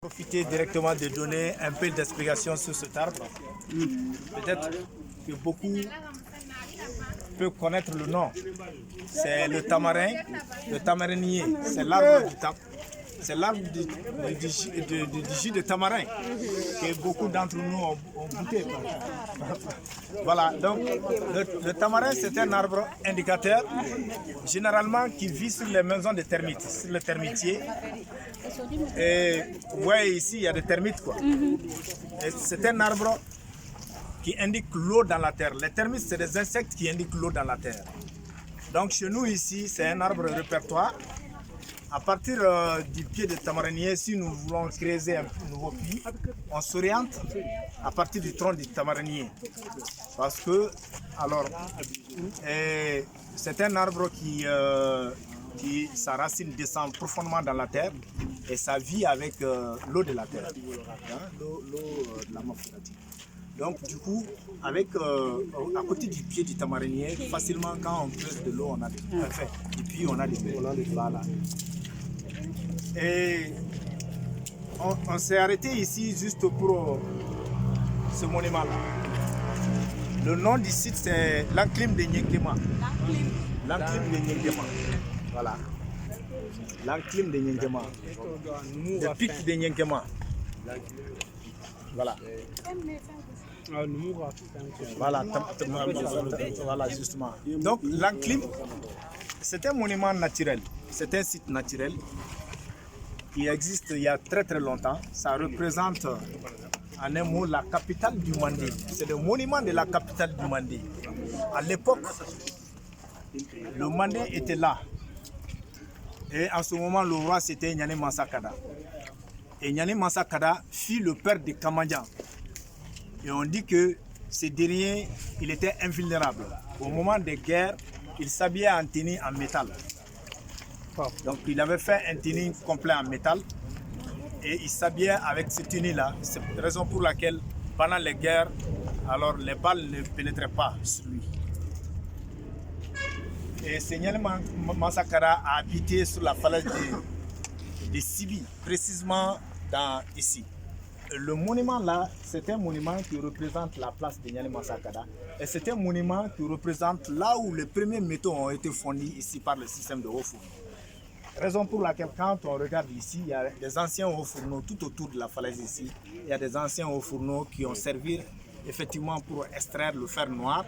Profiter directement de donner un peu d'explication sur cet arbre. Peut-être que beaucoup peuvent connaître le nom. C'est le tamarin, le tamarinier. C'est l'arbre du jus de tamarin que beaucoup d'entre nous ont goûté. Voilà, donc le tamarin c'est un arbre indicateur généralement qui vit sur les maisons de termites, sur le termitier. Et vous voyez ici il y a des termites quoi. C'est un arbre qui indique l'eau dans la terre. Les termites c'est des insectes qui indiquent l'eau dans la terre. Donc chez nous ici c'est un arbre répertoire. À partir du pied de tamarinier, si nous voulons creuser un nouveau puits, on s'oriente à partir du tronc du tamarinier. Parce que, alors, c'est un arbre qui sa racine descend profondément dans la terre et ça vit avec l'eau de la terre, l'eau de la morphologie. Donc du coup, avec à côté du pied du tamarinier, facilement quand on creuse de l'eau, on a du puits, on a des voilà. Et on s'est arrêté ici juste pour ce monument-là. Le nom du site c'est l'enclume de Nyenkema. L'enclume de Nyenkema. Voilà. L'enclume de Nyenkema. Le pic de Nyenkema. Voilà. Voilà justement. Donc l'enclume, c'est un monument naturel. C'est un site naturel qui existe il y a très très longtemps. Ça représente en un mot la capitale du Mandé. C'est le monument de la capitale du Mandé. À l'époque, le Mandé était là. Et en ce moment, le roi c'était Nyane Mansa Kada. Et Nyane Mansa Kada fut le père de Kamandjan. Et on dit que ce dernier, il était invulnérable. Au moment des guerres, il s'habillait en tenue en métal. Donc il avait fait un tenue complet en métal et il s'habillait avec cette tenue-là. C'est la raison pour laquelle pendant les guerres, alors les balles ne pénétraient pas sur lui. Et Seigneur Mansa Kada a habité sur la falaise de Sibi, précisément ici. Le monument là, c'est un monument qui représente la place de Nyane Mansa Kada. Et c'est un monument qui représente là où les premiers métaux ont été fournis ici par le système de hauts fourneaux. Raison pour laquelle quand on regarde ici, il y a des anciens hauts fourneaux tout autour de la falaise ici. Il y a des anciens hauts fourneaux qui ont servi effectivement pour extraire le fer noir.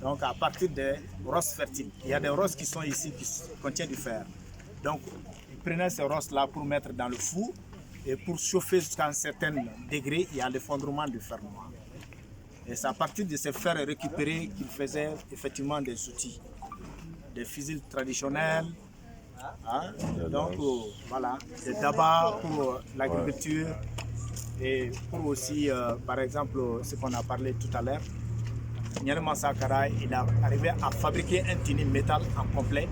Donc à partir des rosses fertiles. Il y a des rosses qui sont ici qui contiennent du fer. Donc ils prenaient ces rosses là pour mettre dans le four. Et pour chauffer jusqu'à un certain degré, il y a l'effondrement du fer noir. Et c'est à partir de ces fers récupérés qu'ils faisaient effectivement des outils, des fusils traditionnels, donc voilà, des dabas pour l'agriculture et pour aussi, par exemple, ce qu'on a parlé tout à l'heure. Nyane Mansa Kada, il a arrivé à fabriquer un tenue métal en complet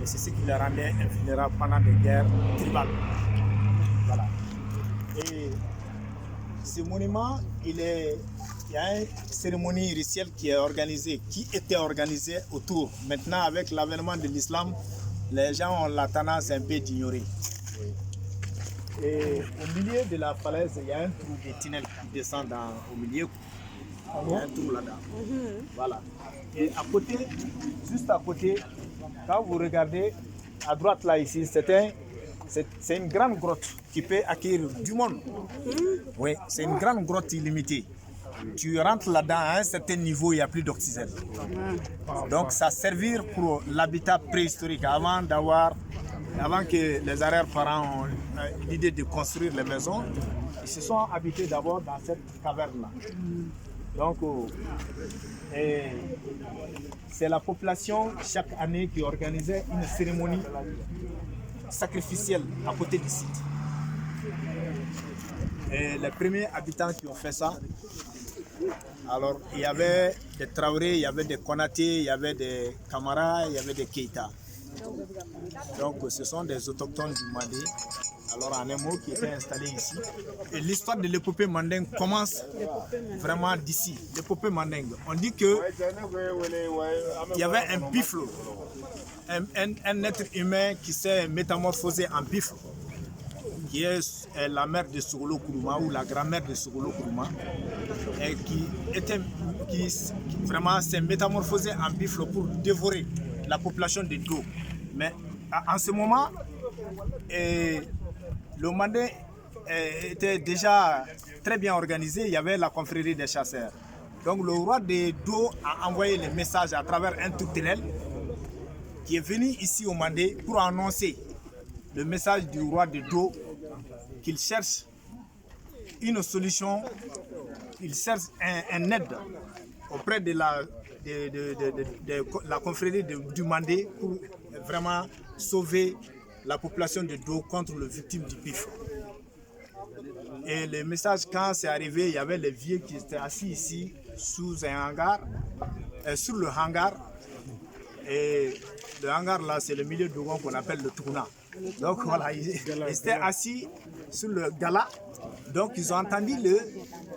et c'est ce qui le rendait invulnérable pendant des guerres tribales. Voilà. Et ce monument, il y a une cérémonie rituelle qui était organisée autour. Maintenant, avec l'avènement de l'islam, les gens ont la tendance un peu d'ignorer. Et au milieu de la falaise, il y a un trou de tunnel qui descend au milieu. Il y a un trou là-dedans. Voilà. Et à côté, juste à côté, quand vous regardez à droite là ici, c'est une grande grotte qui peut accueillir du monde. Oui, c'est une grande grotte illimitée. Tu rentres là-dedans, à un certain niveau, il n'y a plus d'oxygène. Donc ça servir pour l'habitat préhistorique avant que les arrière-parents aient l'idée de construire les maisons. Ils se sont habités d'abord dans cette caverne-là. Donc c'est la population chaque année qui organisait une cérémonie sacrificielle à côté du site. Et les premiers habitants qui ont fait ça, alors il y avait des Traoré, il y avait des Konaté, il y avait des Kamara, il y avait des Keita. Donc ce sont des autochtones du Mandé, alors en un mot qui étaient installés ici. Et l'histoire de l'épopée mandingue commence vraiment d'ici. L'épopée mandingue, on dit que il y avait un buffle, un être humain qui s'est métamorphosé en buffle. qui est la mère de Sogolo Kourouma ou la grand-mère de Sogolo Kourouma, et qui vraiment s'est métamorphosée en buffle pour dévorer la population de Do. Mais en ce moment, le Mandé était déjà très bien organisé. Il y avait la confrérie des chasseurs. Donc le roi de Do a envoyé le message à travers un tourterelle qui est venu ici au Mandé pour annoncer le message du roi de Do qu'il cherche une solution, il cherche un aide auprès de la confrérie du Mandé pour vraiment sauver la population de Do contre les victimes du pif. Et le message, quand c'est arrivé, il y avait les vieux qui étaient assis ici sous un hangar, sur le hangar. Et le hangar là, c'est le milieu de Dogon qu'on appelle le tournant. Donc voilà, ils étaient assis sur le gala. Donc ils ont entendu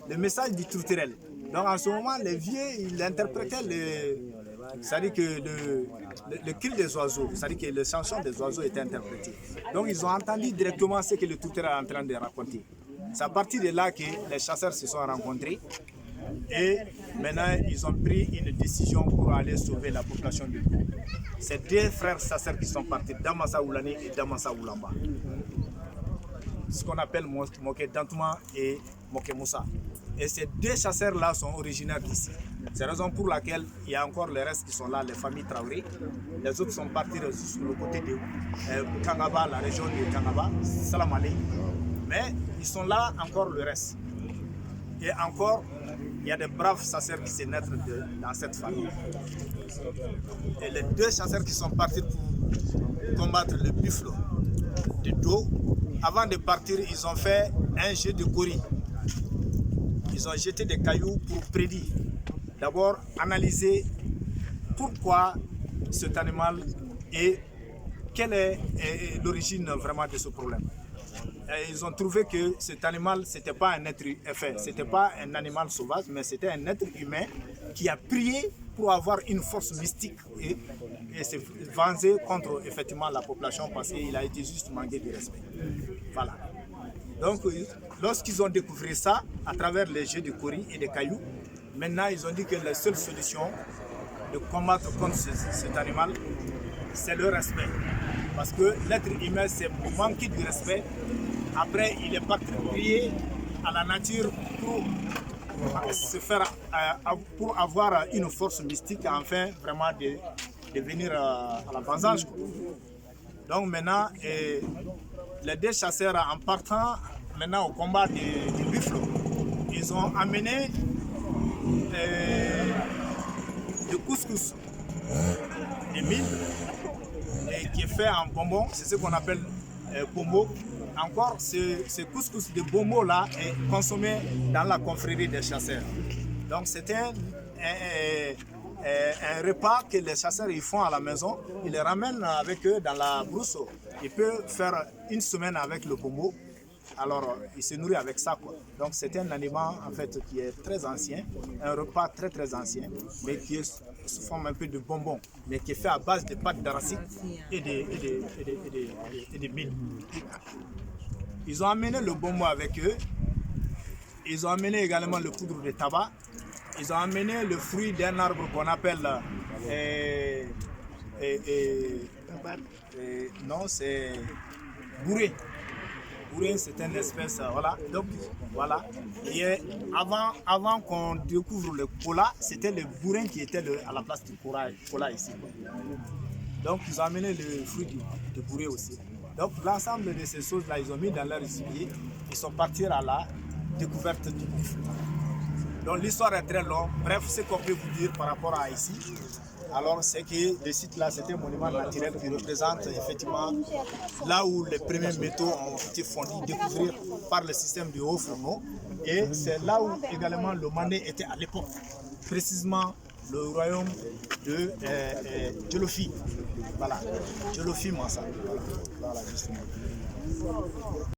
le message du tourterelle. Donc en ce moment, les vieux, ils interprétaient c'est-à-dire que le cri des oiseaux, c'est-à-dire que le chanson des oiseaux était interprété. Donc ils ont entendu directement ce que le tourterelle est en train de raconter. C'est à partir de là que les chasseurs se sont rencontrés et maintenant ils ont pris une décision pour aller sauver la population de Do. C'est deux frères chasseurs qui sont partis, Damassa Oulani et Damassa Oulamba. Ce qu'on appelle Moké Dantouma et Moké Moussa. Et ces deux chasseurs-là sont originaires d'ici. C'est la raison pour laquelle il y a encore les restes qui sont là, les familles Traoré. Les autres sont partis sur le côté de Kangaba, la région de Kangaba, Salamale. Mais ils sont là encore le reste. Et encore, il y a des braves chasseurs qui se naissent dans cette famille. Et les deux chasseurs qui sont partis pour combattre le buffle de Do, avant de partir, ils ont fait un jet de cori. Ils ont jeté des cailloux pour prédire. D'abord, analyser pourquoi cet animal et quelle est l'origine vraiment de ce problème. Et ils ont trouvé que cet animal, ce n'était pas un être humain, c'était pas un animal sauvage, mais c'était un être humain qui a prié pour avoir une force mystique et se venger contre effectivement la population parce qu'il a été juste manqué de respect. Voilà. Donc, lorsqu'ils ont découvert ça, à travers les jets de cori et de cailloux, maintenant ils ont dit que la seule solution de combattre contre cet animal, c'est le respect. Parce que l'être humain, c'est manquer de respect. Après, il est parti prier à la nature pour avoir une force mystique afin vraiment de venir à la vengeance. Donc maintenant, les deux chasseurs, en partant maintenant au combat du buffle, ils ont amené du couscous, des mille, qui est fait en bonbon, c'est ce qu'on appelle bombo. Encore, ce couscous de bombo là est consommé dans la confrérie des chasseurs. Donc c'était un repas que les chasseurs ils font à la maison, ils les ramènent avec eux dans la brousse. Ils peuvent faire une semaine avec le bombo. Alors, il se nourrit avec ça, quoi. Donc, c'est un aliment, en fait, qui est très ancien, un repas très, très ancien, mais qui est sous forme un peu de bonbons, mais qui est fait à base de pâtes d'arachide et de mil. Ils ont amené le bonbon avec eux, ils ont amené également le poudre de tabac, ils ont amené le fruit d'un arbre qu'on appelle, non, c'est bourré. C'est une espèce, voilà. Donc, voilà. Et avant qu'on découvre le cola, c'était le bourrin qui était à la place du cola ici. Donc, ils ont amené le fruit du bourré aussi. Donc, l'ensemble de ces choses-là, ils ont mis dans leur récipient. Ils sont partis à la découverte du buffle. Donc, l'histoire est très longue. Bref, ce qu'on peut vous dire par rapport à ici, alors c'est que le site là, c'est un monument naturel qui représente effectivement là où les premiers métaux ont été fondus, découverts par le système du haut fourneau. Et c'est là où également le Mandé était à l'époque, précisément le royaume de Djolofi. Voilà, Djolofi Mansa. Voilà, justement.